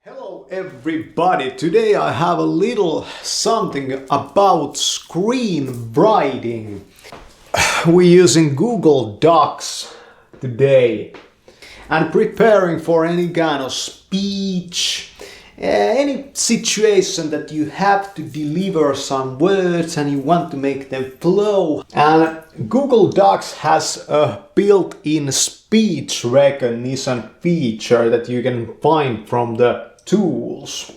Hello everybody, today I have a little something about screen writing. We're using Google Docs today and preparing for any kind of speech, any situation that you have to deliver some words and you want to make them flow. And Google Docs has a built-in speech recognition feature that you can find from the tools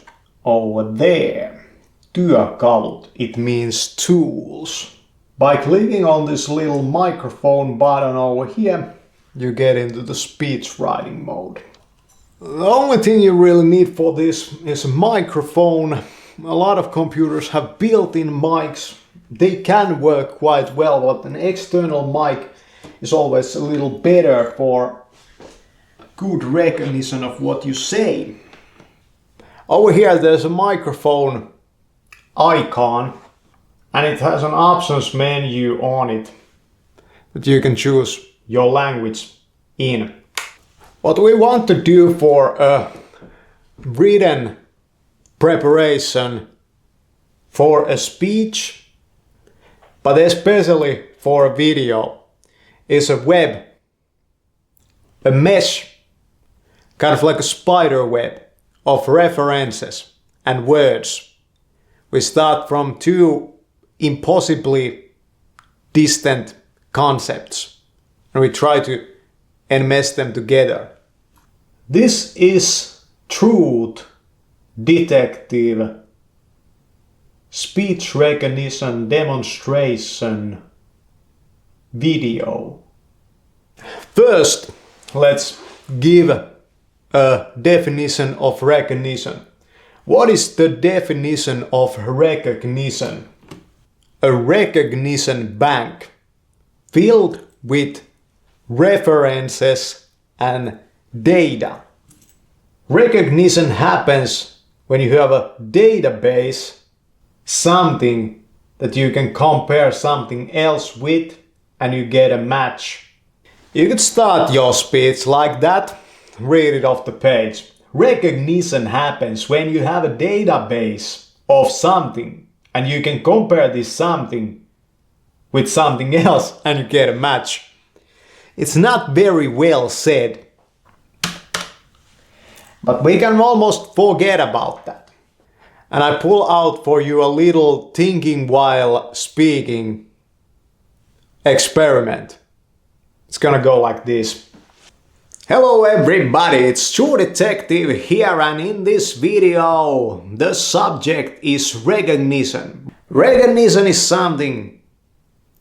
over there. Työkalut, it means tools. By clicking on this little microphone button over here, you get into the speech writing mode. The only thing you really need for this is a microphone. A lot of computers have built-in mics. They can work quite well, but an external mic is always a little better for good recognition of what you say. Over here there's a microphone icon and it has an options menu on it that you can choose your language in. What we want to do for a written preparation for a speech, but especially for a video, is a web, a mesh, kind of like a spider web of references and words. We start from two impossibly distant concepts and we try to enmesh them together. This is Truth Detective speech recognition demonstration video. First, let's give a definition of recognition. What is the definition of recognition? A recognition bank filled with references and data. Recognition happens when you have a database, something that you can compare something else with and you get a match. You could start your speech like that. Read it off the page. Recognition happens when you have a database of something and you can compare this something with something else and you get a match. It's not very well said, but we can almost forget about that. And I pull out for you a little thinking while speaking experiment. It's gonna go like this. Hello everybody, it's True Detective here, and in this video the subject is recognition. Recognition is something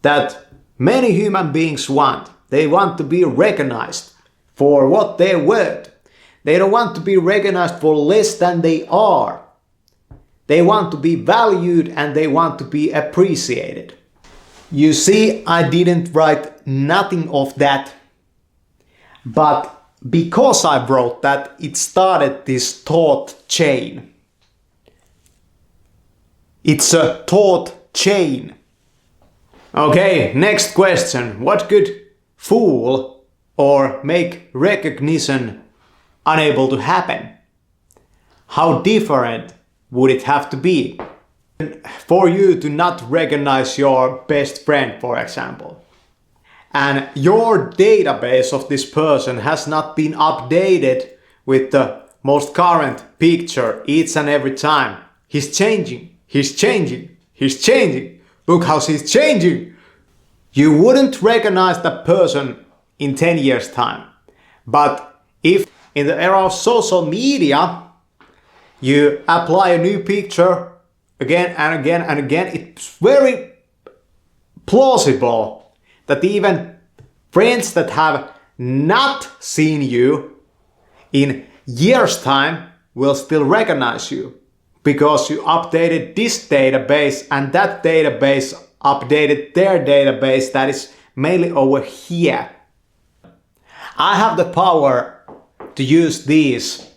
that many human beings want. They want to be recognized for what they're worth. They don't want to be recognized for less than they are. They want to be valued and they want to be appreciated. You see, I didn't write nothing of that, but because I wrote that, it started this thought chain. It's a thought chain. Okay, next question. What could fool or make recognition unable to happen? How different would it have to be for you to not recognize your best friend, for example? And your database of this person has not been updated with the most current picture each and every time. He's changing, he's changing, he's changing. Look how he's changing. You wouldn't recognize that person in 10 years' time. But if in the era of social media, you apply a new picture again and again and again, it's very plausible that even friends that have not seen you in years' time will still recognize you because you updated this database and that database updated their database that is mainly over here. I have the power to use these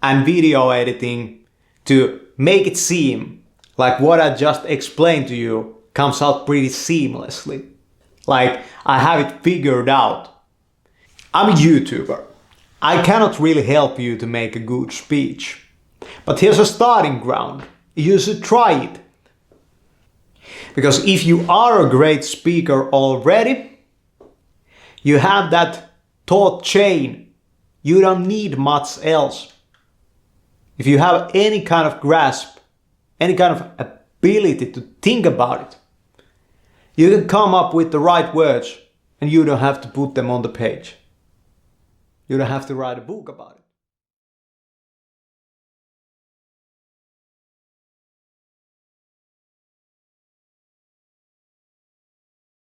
and video editing to make it seem like what I just explained to you comes out pretty seamlessly. Like I have it figured out. I'm a YouTuber. I cannot really help you to make a good speech. But here's a starting ground. You should try it. Because if you are a great speaker already, you have that thought chain. You don't need much else. If you have any kind of grasp, any kind of ability to think about it, you can come up with the right words and you don't have to put them on the page. You don't have to write a book about it.